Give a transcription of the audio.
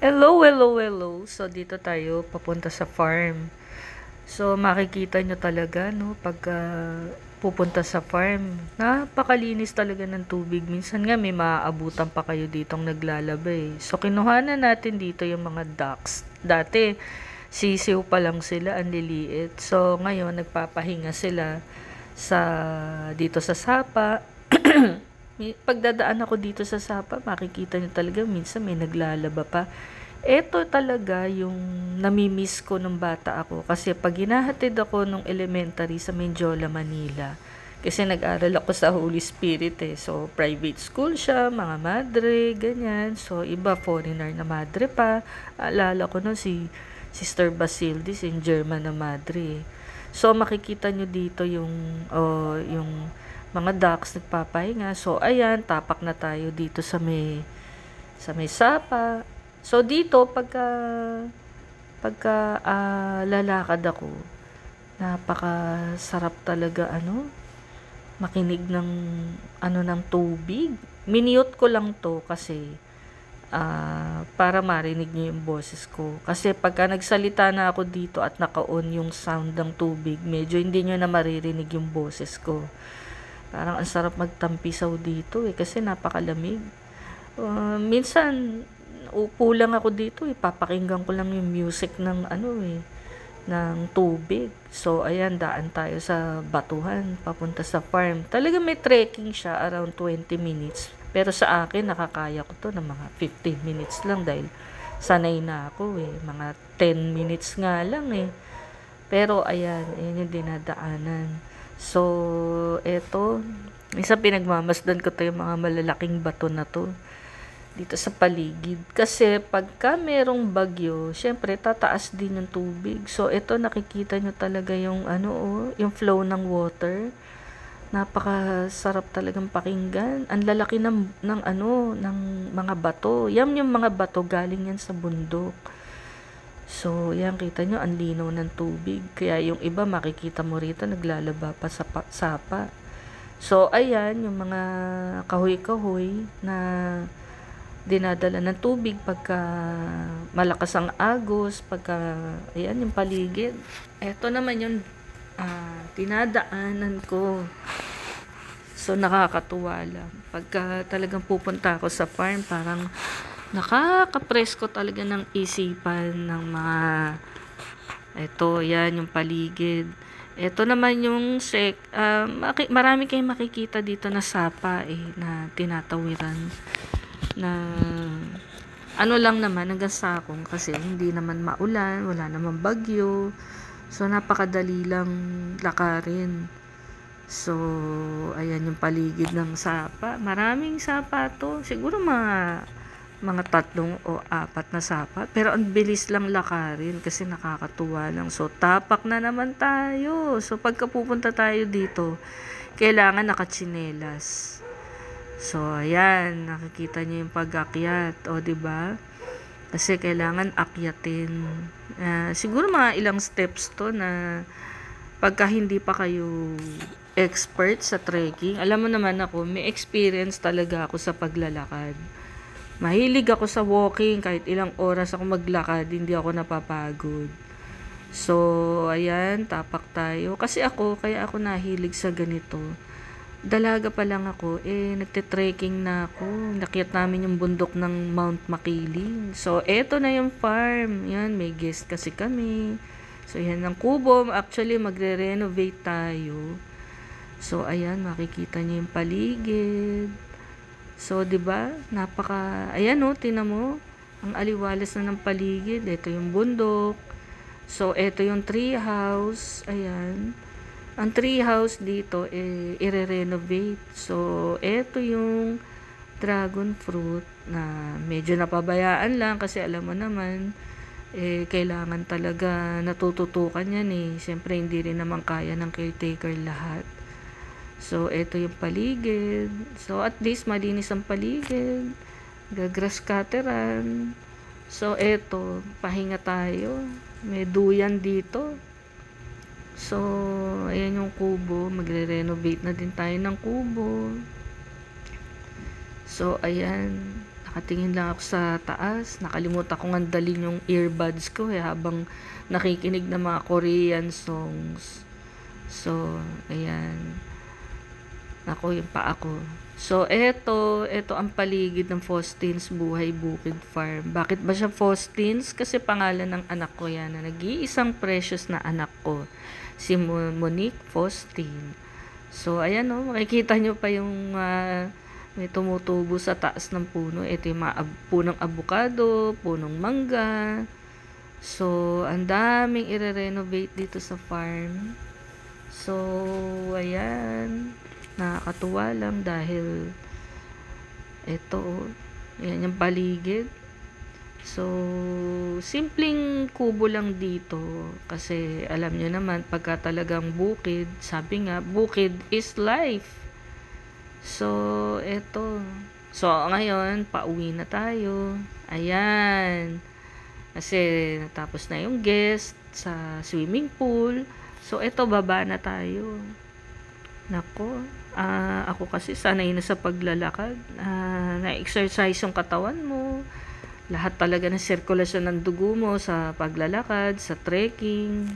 Hello, hello, hello. So, dito tayo papunta sa farm. So, makikita nyo talaga, no, pagka pupunta sa farm, napakalinis talaga ng tubig. Minsan nga may maaabutan pa kayo ditong naglalaba. So, kinuhanan natin dito yung mga ducks. Dati, sisiw pa lang sila, ang liliit. So, ngayon, nagpapahinga sila dito sa sapa. Pagdadaan ako dito sa sapa, makikita nyo talaga, minsan may naglalaba pa. Eto talaga yung namimiss ko nung bata ako. Kasi pag hinahatid ako nung elementary sa Menjola, Manila, kasi nag-aral ako sa Holy Spirit So, private school siya, mga madre, ganyan. So, iba foreigner na madre pa. Alala ko nun si Sister Basildis, in German na madre. So, makikita nyo dito yung mga ducks nagpapahinga. So, ayan, tapak na tayo dito sa may sapa. So, dito, pagka lalakad ako, napakasarap talaga, makinig ng tubig. Minute ko lang to kasi, para marinig niyo yung boses ko. Kasi pagka nagsalita na ako dito at naka-on yung sound ng tubig, medyo hindi nyo na maririnig yung boses ko. Parang ang sarap magtampisaw dito kasi napakalamig. Minsan, upo lang ako dito papakinggan ko lang yung music ng tubig. So, ayan, daan tayo sa batuhan, papunta sa farm. Talaga may trekking siya, around 20 minutes. Pero sa akin, nakakaya ko to ng mga 15 minutes lang dahil sanay na ako Mga 10 minutes nga lang Pero, ayan yung dinadaanan. So, eto, minsan pinagmamasdan ko to yung mga malalaking bato na to dito sa paligid. Kasi pagka merong bagyo, syempre tataas din yung tubig. So, ito nakikita nyo talaga yung yung flow ng water. Napakasarap talagang pakinggan. Ang lalaki ng mga bato. Yan yung mga bato, galing yan sa bundok. So, yan, kita nyo, ang linaw ng tubig. Kaya yung iba, makikita mo rito, naglalaba pa sa sapa. So, ayan, yung mga kahoy-kahoy na dinadala ng tubig pagka malakas ang agos, ayan yung paligid. Ito naman yung dinadaanan ko. So, nakakatuwa lang. Pagka talagang pupunta ako sa farm, parang nakaka-presko talaga ng isipan ng mga yan yung paligid. Ito naman yung marami kayong makikita dito na sapa na tinatawiran na lang naman hanggang sakong kasi hindi naman maulan, wala naman bagyo. So, napakadali lang lakarin. So, ayan yung paligid ng sapa. Maraming sapa to. Siguro mga 3 o 4 na sapa. Pero ang bilis lang lakarin kasi nakakatuwa lang. So, tapak na naman tayo. So, pagka pupunta tayo dito, kailangan nakatsinelas. So, ayan, nakikita niyo yung pag-akyat, diba? Kasi kailangan akyatin. Siguro mga ilang steps to na pagka hindi pa kayo expert sa trekking. Alam mo naman ako, may experience talaga ako sa paglalakad. Mahilig ako sa walking, kahit ilang oras ako maglakad, hindi ako napapagod. So, ayan, tapak tayo. Kasi kaya ako nahilig sa ganito. Dalaga pa lang ako, nagte-trekking na ako. Nakyat namin yung bundok ng Mount Makiling. So, eto na yung farm. Yan, may guest kasi kami. So, yan ang kubo. Actually, magre-renovate tayo. So, ayan, makikita niyo yung paligid. So, 'di ba? Ayan tingnan mo. Ang aliwalas na ng paligid. Ito yung bundok. So, ito yung tree house. Ayan. Ang tree house dito i-renovate. So, ito yung dragon fruit na medyo napabayaan lang kasi alam mo naman kailangan talaga natututukan yan Siyempre, hindi rin naman kaya ng caretaker lahat. So, ito yung paligid. So, at least malinis ang paligid. Grass cutteran. So, ito, pahinga tayo. May duyan dito. So, ayan yung kubo. Magre-renovate na din tayo ng kubo. So, ayan. Nakatingin lang ako sa taas. Nakalimutan ko nga dalhin yung earbuds ko habang nakikinig ng mga Korean songs. So, ayan. Ako, yung pa ako. So, eto ang paligid ng Faustins Buhay Bukid Farm. Bakit ba siya Faustins? Kasi pangalan ng anak ko yan, na nag-iisang precious na anak ko, si Monique Faustin. So, ayan makikita nyo pa yung may tumutubo sa taas ng puno. Ito yung mga punong avocado, punong mangga. So, ang daming i-renovate dito sa farm. So, ayan. Nakakatuwa lang dahil yan yung paligid. So, simpleng kubo lang dito kasi alam nyo naman pagka talagang bukid, sabi nga, bukid is life. So, So, ngayon, pauwi na tayo. Ayan. Kasi natapos na yung guest sa swimming pool. So, baba na tayo. Nako, ako kasi sanay na sa paglalakad. Na-exercise yung katawan mo. Lahat talaga ng sirkulasyon ng dugo mo sa paglalakad, sa trekking.